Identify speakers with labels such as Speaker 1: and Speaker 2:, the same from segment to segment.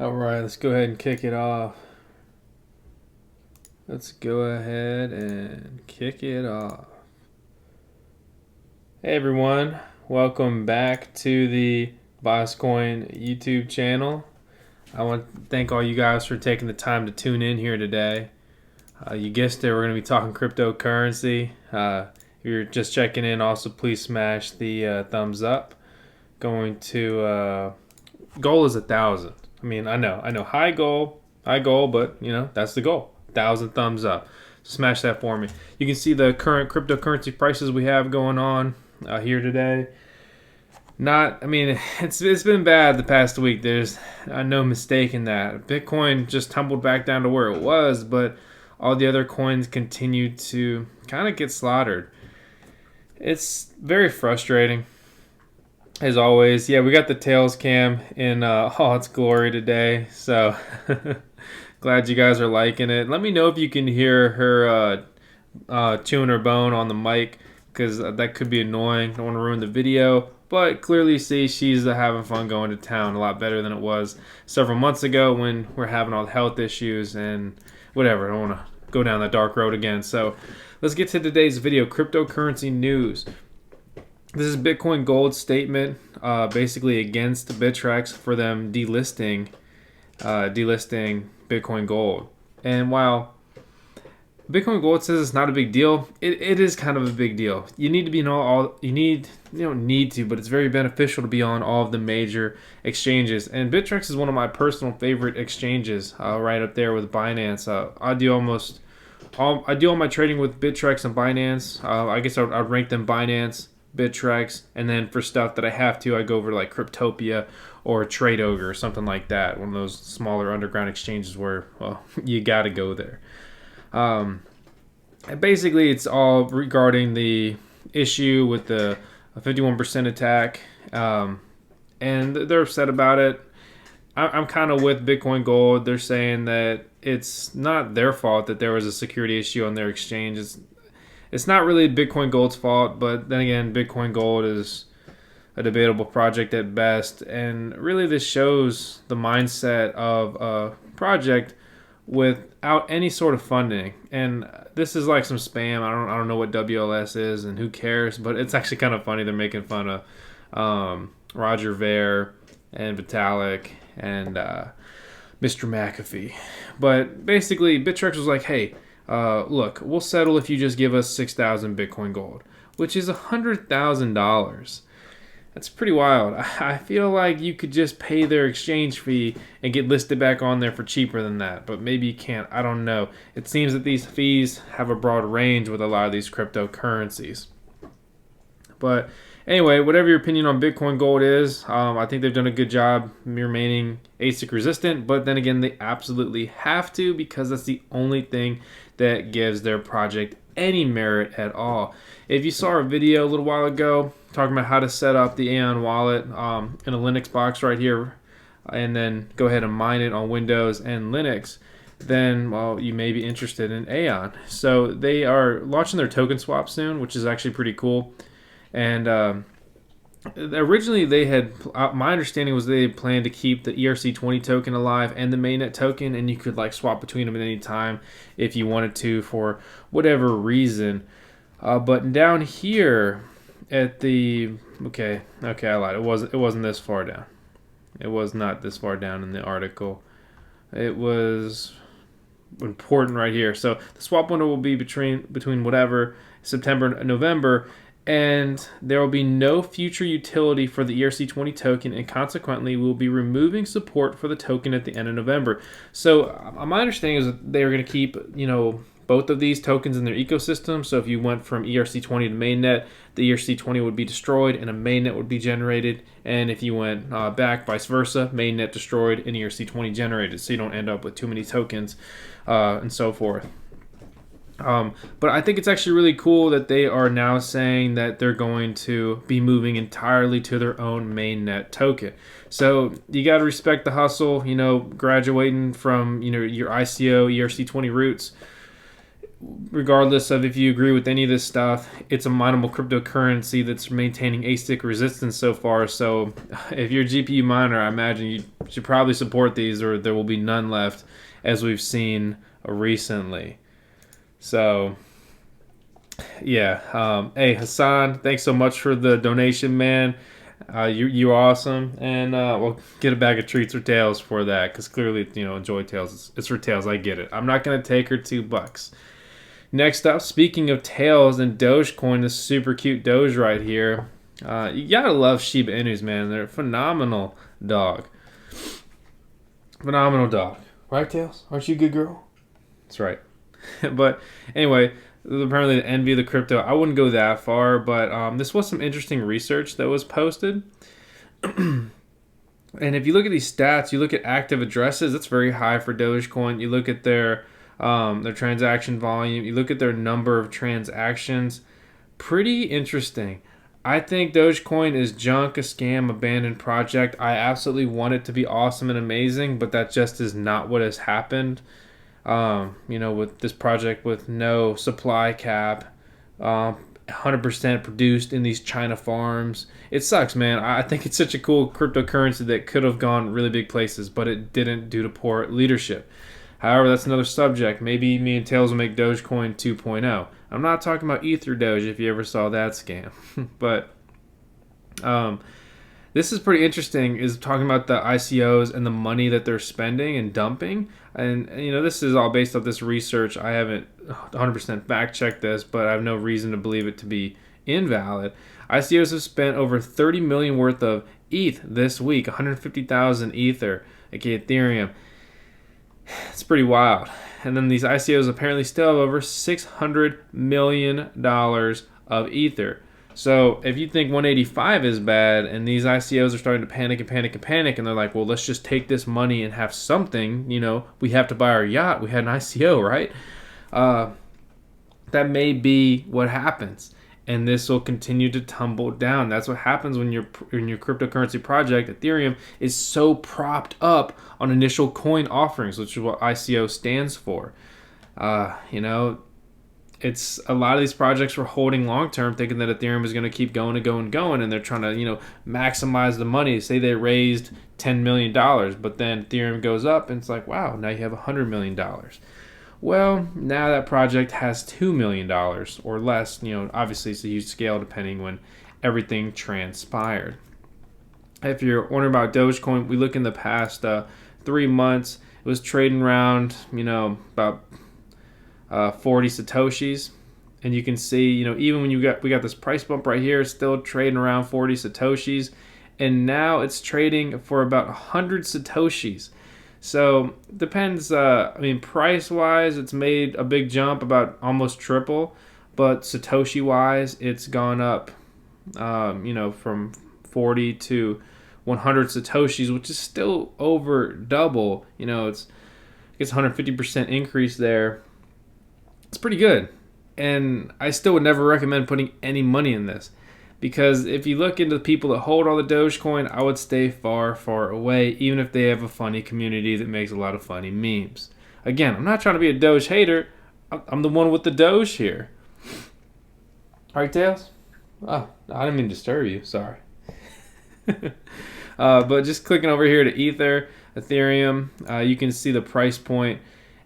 Speaker 1: All right, let's go ahead and kick it off. Let's go ahead and kick it off. Hey everyone, welcome back to the VoskCoin YouTube channel. I want to thank all you guys for taking the time to tune in here today. You guessed it, we're going to be talking cryptocurrency. If you're just checking in, also please smash the thumbs up. Going to goal is 1,000. I mean, I know, high goal, but you know that's the goal. 1,000 thumbs up. So smash that for me. You can see the current cryptocurrency prices we have going on here today. It's been bad the past week. There's no mistake in that. Bitcoin just tumbled back down to where it was, but all the other coins continue to kind of get slaughtered. It's very frustrating. As always, yeah, we got the Tails cam in all its glory today. So glad you guys are liking it. Let me know if you can hear her chewing her bone on the mic, because that could be annoying. Don't want to ruin the video, but clearly see she's having fun going to town. A lot better than it was several months ago when we're having all the health issues and whatever. I don't want to go down that dark road again. So let's get to today's video, cryptocurrency news. This is Bitcoin Gold's statement, basically against Bittrex for them delisting Bitcoin Gold. And while Bitcoin Gold says it's not a big deal, it is kind of a big deal. You need to be on you don't need to, but it's very beneficial to be on all of the major exchanges. And Bittrex is one of my personal favorite exchanges, right up there with Binance. I do all my trading with Bittrex and Binance. I guess I'd rank them Binance, Bittrex, and then for stuff that I have to, I go over to like Cryptopia or Trade Ogre or something like that. One of those smaller underground exchanges where, well, you got to go there. Basically, it's all regarding the issue with the 51% attack, and they're upset about it. I'm kind of with Bitcoin Gold. They're saying that it's not their fault that there was a security issue on their exchange. It's not really Bitcoin Gold's fault, but then again, Bitcoin Gold is a debatable project at best, and really this shows the mindset of a project without any sort of funding. And this is like some spam. I don't know what WLS is, and who cares, but it's actually kind of funny. They're making fun of Roger Ver and Vitalik and Mr. McAfee. But basically, Bittrex was like, hey, look, we'll settle if you just give us 6,000 Bitcoin Gold, which is $100,000. That's pretty wild. I feel like you could just pay their exchange fee and get listed back on there for cheaper than that, but maybe you can't. I don't know. It seems that these fees have a broad range with a lot of these cryptocurrencies. But anyway, whatever your opinion on Bitcoin Gold is, I think they've done a good job remaining ASIC resistant, but then again, they absolutely have to, because that's the only thing that gives their project any merit at all. If you saw our video a little while ago talking about how to set up the Aion wallet in a Linux box right here, and then go ahead and mine it on Windows and Linux, then, well, you may be interested in Aion. So they are launching their token swap soon, which is actually pretty cool. And originally they had, my understanding was they had planned to keep the ERC20 token alive and the mainnet token, and you could like swap between them at any time if you wanted to for whatever reason. But down here at the, okay, I lied. It wasn't this far down. It was not this far down in the article. It was important right here. So the swap window will be between whatever September and November. And there will be no future utility for the ERC20 token, and consequently, we will be removing support for the token at the end of November. So my understanding is that they are going to keep, both of these tokens in their ecosystem. So if you went from ERC20 to mainnet, the ERC20 would be destroyed and a mainnet would be generated. And if you went back, vice versa, mainnet destroyed and ERC20 generated. So you don't end up with too many tokens and so forth. But I think it's actually really cool that they are now saying that they're going to be moving entirely to their own mainnet token. So you got to respect the hustle, graduating from, your ICO ERC20 roots. regardless of if you agree with any of this stuff, it's a mineable cryptocurrency that's maintaining ASIC resistance so far. So if you're a GPU miner, I imagine you should probably support these, or there will be none left, as we've seen recently. So yeah, hey Hassan, thanks so much for the donation, man. You're awesome, and we'll get a bag of treats or tails for that, because clearly, enjoy tails. It's for tails. I get it. I'm not gonna take her $2. Next up, speaking of tails and Dogecoin, this super cute Doge right here. You gotta love Shiba Inus, man. They're a phenomenal dog. Phenomenal dog, right, Tails? Aren't you a good girl? That's right. But anyway, apparently the envy of the crypto. I wouldn't go that far, but this was some interesting research that was posted. And if you look at these stats, you look at active addresses, that's very high for Dogecoin. You look at their transaction volume, you look at their number of transactions. Pretty interesting. I think Dogecoin is junk, a scam, abandoned project. I absolutely want it to be awesome and amazing, but that just is not what has happened. With this project with no supply cap, 100% produced in these China farms. It sucks, man. I think it's such a cool cryptocurrency that could have gone really big places, but it didn't due to poor leadership. However, that's another subject. Maybe me and Tails will make Dogecoin 2.0. I'm not talking about Ether Doge if you ever saw that scam. But this is pretty interesting, is talking about the ICOs and the money that they're spending and dumping. And this is all based off this research. I haven't 100% fact-checked this, but I have no reason to believe it to be invalid. ICOs have spent over 30 million worth of ETH this week, 150,000 Ether, aka Ethereum. It's pretty wild. And then these ICOs apparently still have over $600 million of Ether. So if you think 185 is bad, and these ICOs are starting to panic, and they're like, well, let's just take this money and have something, we have to buy our yacht. We had an ICO, right? That may be what happens. And this will continue to tumble down. That's what happens when your cryptocurrency project, Ethereum, is so propped up on initial coin offerings, which is what ICO stands for. It's a lot of these projects were holding long term, thinking that Ethereum is going to keep going and going, and they're trying to maximize the money. Say they raised $10 million, but then Ethereum goes up, and it's like, wow, now you have $100 million. Well, now that project has $2 million or less. Obviously it's a huge scale depending when everything transpired. If you're wondering about Dogecoin, we look in the past 3 months, it was trading around, about 40 Satoshis. And you can see, even when we got this price bump right here, it's still trading around 40 Satoshis. And now it's trading for about 100 Satoshis. So from price wise, it's made a big jump, about almost triple, but Satoshi wise, it's gone up, from 40 to 100 Satoshis, which is still over double. It's 150% increase there. It's pretty good. And I still would never recommend putting any money in this. Because if you look into the people that hold all the Dogecoin, I would stay far, far away, even if they have a funny community that makes a lot of funny memes. Again, I'm not trying to be a Doge hater. I'm the one with the Doge here. All right, Tails? Oh, I didn't mean to disturb you. Sorry. But just clicking over here to Ethereum, you can see the price point.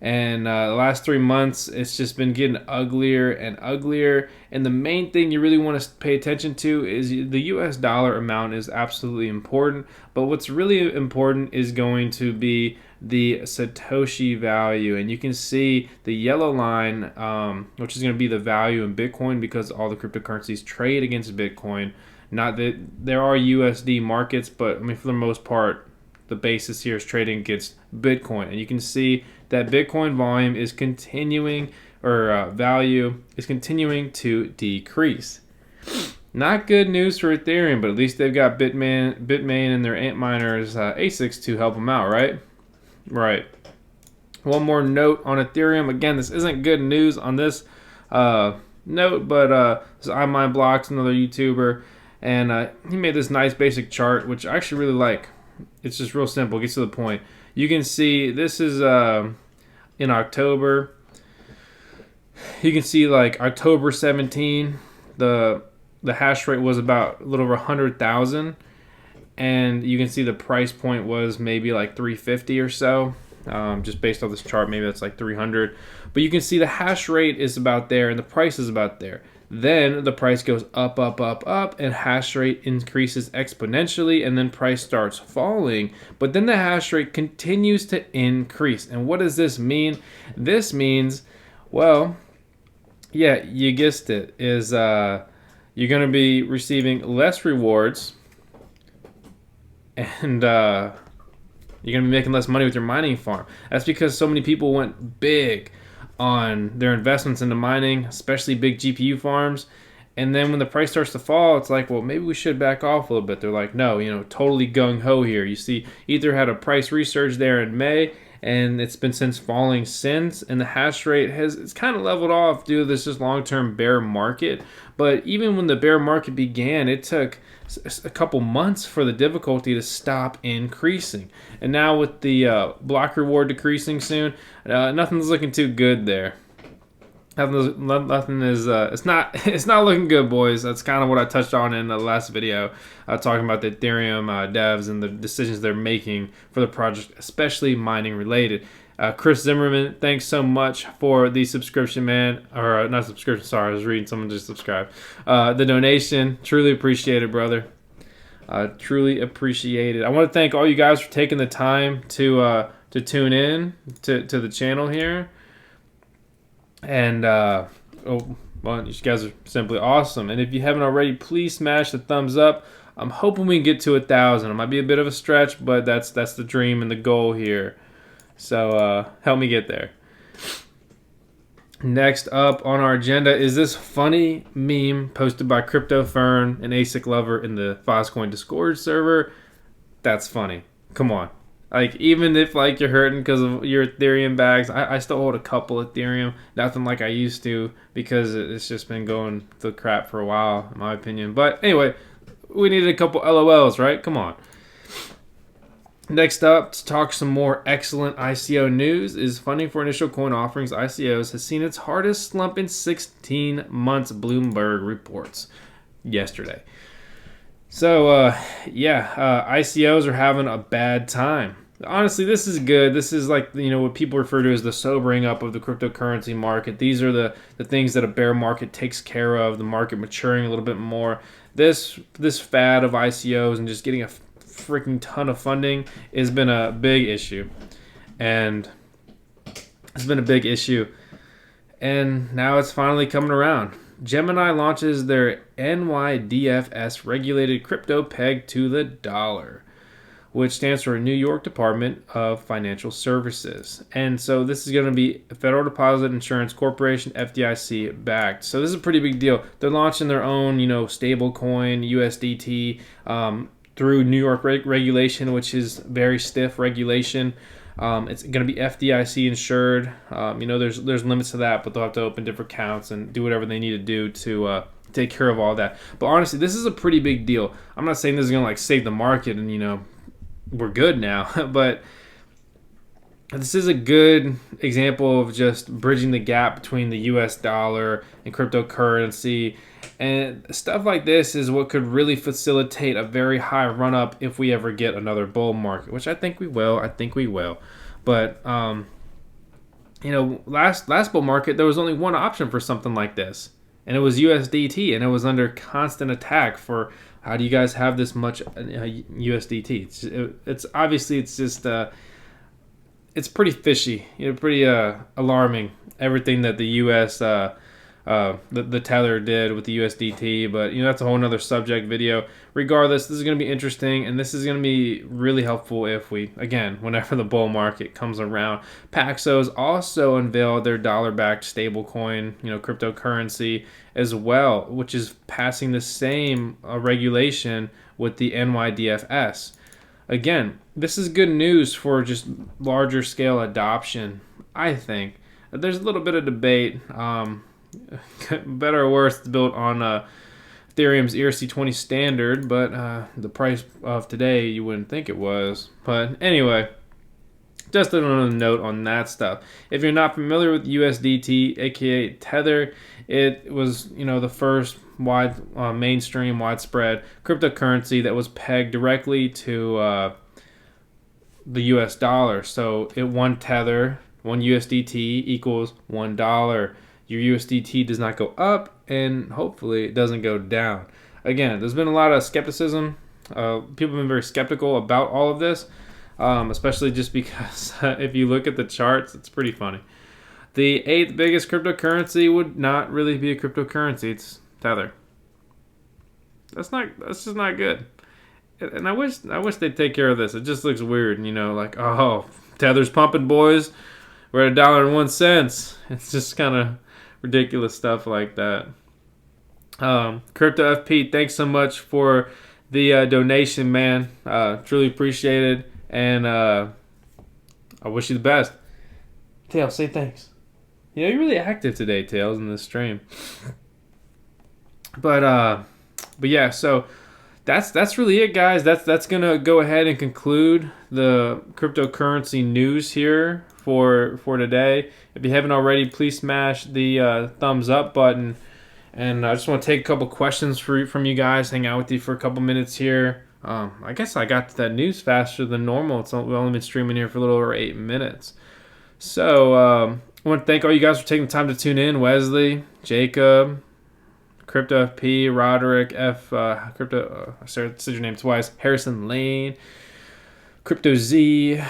Speaker 1: And the last 3 months, it's just been getting uglier and uglier. And the main thing you really want to pay attention to is the US dollar amount is absolutely important. But what's really important is going to be the Satoshi value. And you can see the yellow line, which is going to be the value in Bitcoin, because all the cryptocurrencies trade against Bitcoin. Not that there are USD markets, but for the most part, the basis here is trading against Bitcoin. And you can see that Bitcoin volume is continuing, or value is continuing to decrease. Not good news for Ethereum, but at least they've got Bitmain and their Antminers ASICs to help them out, right? Right. One more note on Ethereum. Again, this isn't good news on this note, but this is iMineBlocks, another YouTuber, and he made this nice basic chart, which I actually really like. It's just real simple, gets to the point. You can see this is in October. You can see like October 17, the hash rate was about a little over 100,000, and you can see the price point was maybe like 350 or so. Just based on this chart, maybe that's like 300. But you can see the hash rate is about there and the price is about there. Then the price goes up, up, up, up, and hash rate increases exponentially, and then price starts falling. But then the hash rate continues to increase. And what does this mean? This means, well, yeah, you guessed it, is you're going to be receiving less rewards, and you're going to be making less money with your mining farm. That's because so many people went big on their investments into mining, especially big GPU farms. And then when the price starts to fall, it's like, well, maybe we should back off a little bit. They're like, no, totally gung-ho here. You see, Ether had a price resurge there in May, and it's been since falling since, and the hash rate it's kind of leveled off due to this just long-term bear market. But even when the bear market began, it took a couple months for the difficulty to stop increasing. And now with the block reward decreasing soon, nothing's looking too good there. Nothing is it's not looking good, boys. That's kind of what I touched on in the last video, talking about the Ethereum devs and the decisions they're making for the project, especially mining related. Chris Zimmerman, thanks so much for the subscription, man. Or not subscription, sorry, I was reading someone just subscribed. The donation, truly appreciate it, brother. Truly appreciate it. I want to thank all you guys for taking the time to tune in to the channel here. And well, you guys are simply awesome. And if you haven't already, please smash the thumbs up. I'm hoping we can get to 1,000. It might be a bit of a stretch, but that's the dream and the goal here. So help me get there. Next up on our agenda is this funny meme posted by Crypto Fern, an ASIC lover in the VoskCoin Discord server. That's funny. Come on. Like, even if like you're hurting because of your Ethereum bags, I still hold a couple Ethereum. Nothing like I used to, because it's just been going to crap for a while, in my opinion. But anyway, we needed a couple LOLs, right? Come on. Next up, to talk some more excellent ICO news, is funding for initial coin offerings, ICOs, has seen its hardest slump in 16 months, Bloomberg reports yesterday. So, ICOs are having a bad time. Honestly, this is good. This is like, what people refer to as the sobering up of the cryptocurrency market. These are the things that a bear market takes care of, the market maturing a little bit more. This fad of ICOs and just getting a freaking ton of funding has been a big issue. And it's been a big issue. And now it's finally coming around. Gemini launches their NYDFS regulated crypto pegged to the dollar, which stands for New York Department of Financial Services. And so this is going to be a Federal Deposit Insurance Corporation, FDIC backed. So this is a pretty big deal. They're launching their own, stable coin, USDT, through New York regulation, which is very stiff regulation. It's going to be FDIC insured. There's limits to that, but they'll have to open different accounts and do whatever they need to do to take care of all that. But honestly, this is a pretty big deal. I'm not saying this is going to save the market and we're good now, but this is a good example of just bridging the gap between the US dollar and cryptocurrency. And stuff like this is what could really facilitate a very high run-up if we ever get another bull market, which I think we will. But, last bull market, there was only one option for something like this, and it was USDT, and it was under constant attack for, how do you guys have this much USDT? It's obviously, it's just, it's pretty fishy, pretty alarming, everything that the U.S., the Tether did with the USDT, but that's a whole nother subject video. Regardless, this is going to be interesting, and this is going to be really helpful if whenever the bull market comes around. Paxos also unveiled their dollar-backed stablecoin, cryptocurrency as well, which is passing the same regulation with the NYDFS. Again, this is good news for just larger scale adoption, I think. There's a little bit of debate. Better or worse, it's built on Ethereum's ERC20 standard, but the price of today, you wouldn't think it was. But anyway, just another note on that stuff. If you're not familiar with USDT, aka Tether, it was, you know, the first mainstream widespread cryptocurrency that was pegged directly to the US dollar. So it one Tether, one USDT equals $1. Your USDT does not go up, and hopefully it doesn't go down. Again, there's been a lot of skepticism. People have been very skeptical about all of this, especially just because if you look at the charts, it's pretty funny. The 8th biggest cryptocurrency would not really be a cryptocurrency. It's Tether. That's just not good. And I wish they'd take care of this. It just looks weird, you know, like, oh, Tether's pumping, boys. We're at $1.01. It's just kind of ridiculous stuff like that. Crypto FP, thanks so much for the donation, man. Truly appreciate it, and I wish you the best. Tails, say thanks. You know, you're really active today, Tails, in this stream. But yeah, so that's really it, guys. That's gonna go ahead and conclude the cryptocurrency news here for today. If you haven't already, please smash the thumbs up button. And I just want to take a couple questions from you guys, hang out with you for a couple minutes here. I guess I got to that news faster than normal. We've only been streaming here for a little over 8 minutes. So I want to thank all you guys for taking the time to tune in. Wesley, Jacob, Crypto FP, Roderick, I said your name twice, Harrison Lane, Crypto Z,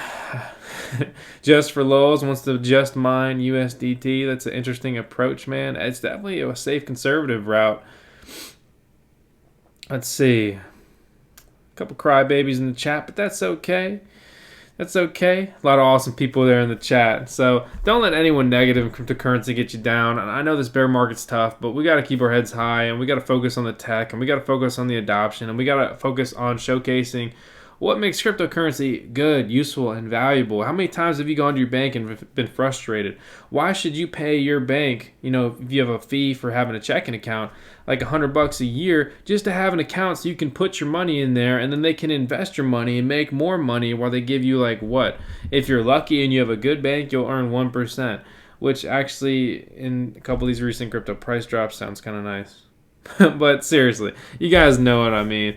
Speaker 1: Just for Lulz wants to just mine USDT. That's an interesting approach, man. It's definitely a safe conservative route. Let's see. A couple crybabies in the chat, but that's okay. That's okay. A lot of awesome people there in the chat. So don't let anyone negative in cryptocurrency get you down. And I know this bear market's tough, but we got to keep our heads high, and we got to focus on the tech, and we got to focus on the adoption, and we got to focus on showcasing what makes cryptocurrency good, useful, and valuable. How many times have you gone to your bank and been frustrated? Why should you pay your bank, you know, if you have a fee for having a checking account, like $100 a year, just to have an account so you can put your money in there, and then they can invest your money and make more money while they give you, like, what? If you're lucky and you have a good bank, you'll earn 1%, which actually, in a couple of these recent crypto price drops, sounds kind of nice. But seriously, you guys know what I mean.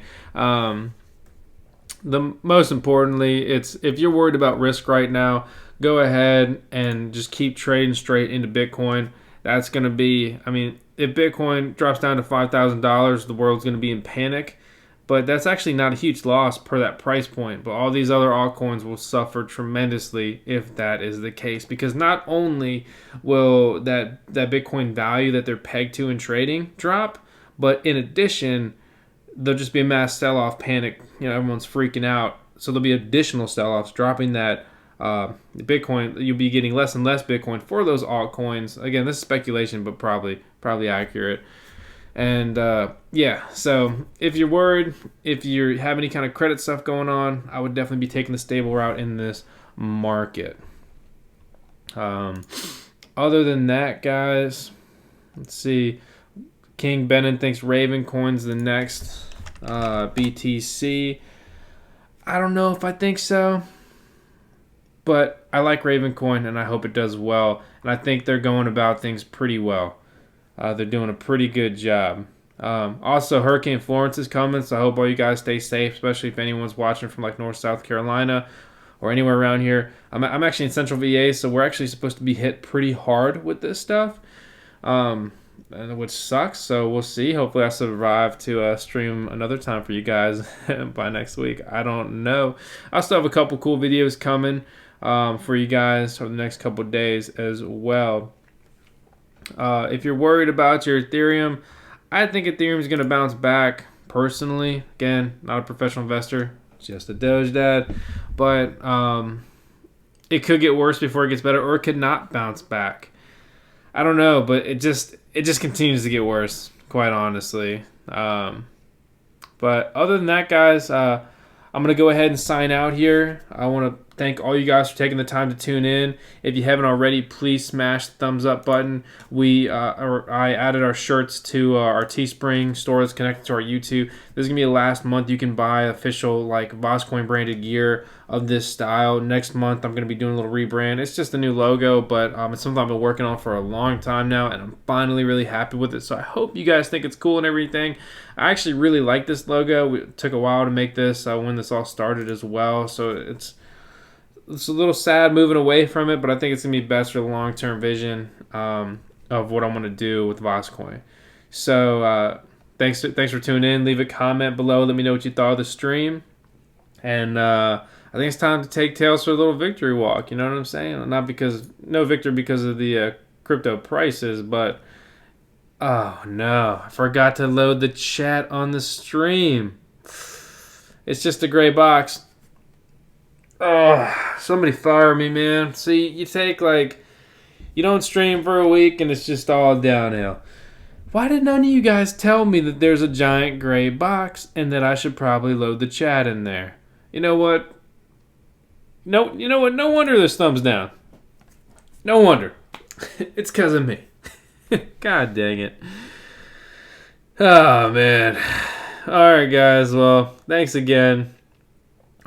Speaker 1: Most importantly, it's if you're worried about risk right now, go ahead and just keep trading straight into Bitcoin. That's going to be, I mean, if Bitcoin drops down to $5,000, the world's going to be in panic. But that's actually not a huge loss per that price point. But all these other altcoins will suffer tremendously if that is the case. Because not only will that Bitcoin value that they're pegged to in trading drop, but in addition, there'll just be a mass sell-off panic. You know, everyone's freaking out. So there'll be additional sell-offs, dropping that Bitcoin. You'll be getting less and less Bitcoin for those altcoins. Again, this is speculation, but probably accurate. And yeah, so if you're worried, if you have any kind of credit stuff going on, I would definitely be taking the stable route in this market. Other than that, guys, let's see. King Benin thinks Ravencoin's the next BTC. I don't know if I think so, but I like Ravencoin and I hope it does well. And I think they're going about things pretty well. They're doing a pretty good job. Also, Hurricane Florence is coming, so I hope all you guys stay safe, especially if anyone's watching from like North South Carolina or anywhere around here. I'm actually in Central VA, so we're actually supposed to be hit pretty hard with this stuff. Which sucks, so we'll see. Hopefully I survive to stream another time for you guys by next week. I don't know. I still have a couple cool videos coming for you guys for the next couple days as well. If you're worried about your Ethereum, I think Ethereum is going to bounce back personally. Again, not a professional investor, just a Doge dad. But it could get worse before it gets better, or it could not bounce back. I don't know, but it just continues to get worse, quite honestly. But other than that, guys, I'm going to go ahead and sign out here. I want to thank all you guys for taking the time to tune in. If you haven't already, please smash the thumbs up button. I added our shirts to our Teespring store that's connected to our YouTube. This is gonna be the last month you can buy official like VoskCoin branded gear of this style. Next month I'm gonna be doing a little rebrand. It's just a new logo, but it's something I've been working on for a long time now, and I'm finally really happy with it. So I hope you guys think it's cool and everything. I actually really like this logo. It took a while to make this when this all started as well, so it's a little sad moving away from it, but I think it's going to be best for the long-term vision of what I'm going to do with VoskCoin. So thanks for tuning in. Leave a comment below. Let me know what you thought of the stream. And I think it's time to take Tails for a little victory walk. You know what I'm saying? No victory because of the crypto prices, but oh no, I forgot to load the chat on the stream. It's just a gray box. Oh, somebody fire me, man. See, you don't stream for a week and it's just all downhill. Why did none of you guys tell me that there's a giant gray box and that I should probably load the chat in there? You know what? No wonder there's thumbs down. No wonder. It's because of me. God dang it. Oh, man. All right, guys. Well, thanks again.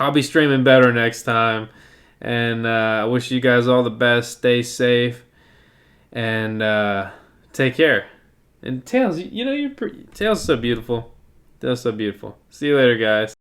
Speaker 1: I'll be streaming better next time, and I wish you guys all the best. Stay safe, and take care. And Tails, Tails is so beautiful. Tails is so beautiful. See you later, guys.